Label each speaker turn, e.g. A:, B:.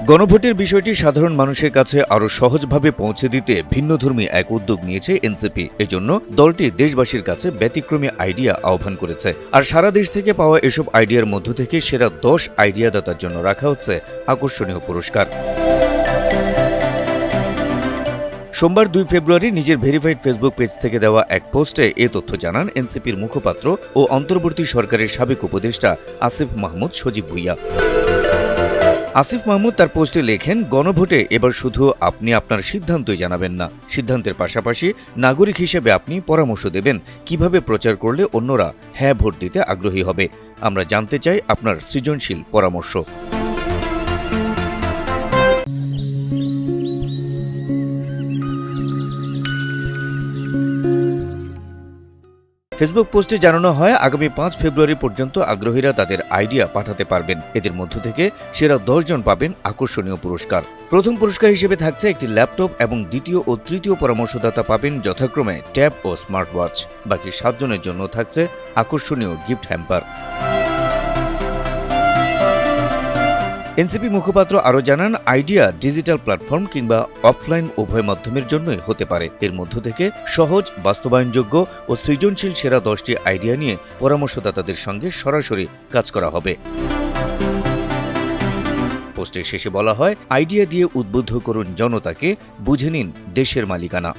A: গণভোটের বিষয়টি সাধারণ মানুষের কাছে আরও সহজভাবে পৌঁছে দিতে ভিন্নধর্মী এক উদ্যোগ নিয়েছে এনসিপি। এজন্য দলটি দেশবাসীর কাছে ব্যতিক্রমী আইডিয়া আহ্বান করেছে। আর সারা দেশ থেকে পাওয়া এসব আইডিয়ার মধ্য থেকে সেরা 10 আইডিয়াদাতার জন্য রাখা হচ্ছে আকর্ষণীয় পুরস্কার। সোমবার 2 ফেব্রুয়ারি নিজের ভেরিফাইড ফেসবুক পেজ থেকে দেওয়া এক পোস্টে এ তথ্য জানান এনসিপির মুখপাত্র ও অন্তর্বর্তী সরকারের সাবেক উপদেষ্টা আসিফ মাহমুদ সজীব ভুইয়া। আসিফ মাহমুদ তার পোস্টে লেখেন, গণভোটে এবার শুধু আপনি আপনার সিদ্ধান্তই জানাবেন না, সিদ্ধান্তের পাশাপাশি নাগরিক হিসেবে আপনি পরামর্শ দেবেন কিভাবে প্রচার করলে অন্যরা হ্যাঁ ভোট দিতে আগ্রহী হবে। আমরা জানতে চাই আপনার সৃজনশীল পরামর্শ। ফেসবুক পোস্টে জানানো হয়, আগামী 5 ফেব্রুয়ারি পর্যন্ত আগ্রহীরা তাদের আইডিয়া পাঠাতে পারবেন। এদের মধ্য থেকে সেরা 10 জন পাবেন আকর্ষণীয় পুরস্কার। প্রথম পুরস্কার হিসেবে থাকছে একটি ল্যাপটপ এবং দ্বিতীয় ও তৃতীয় পরামর্শদাতা পাবেন যথাক্রমে ট্যাব ও স্মার্ট ওয়াচ। বাকি 7 জনের জন্য থাকছে আকর্ষণীয় গিফট হ্যাম্পার। এনসিপি মুখপাত্র আরও জানান, আইডিয়া ডিজিটাল প্ল্যাটফর্ম কিংবা অফলাইন উভয় মাধ্যমের জন্যই হতে পারে। এর মধ্য থেকে সহজ, বাস্তবায়নযোগ্য ও সৃজনশীল সেরা 10টি আইডিয়া নিয়ে পরামর্শদাতাদের সঙ্গে সরাসরি কাজ করা হবে। পোস্টের শেষে বলা হয়, আইডিয়া দিয়ে উদ্বুদ্ধ করুন জনতাকে, বুঝে নিন দেশের মালিকানা।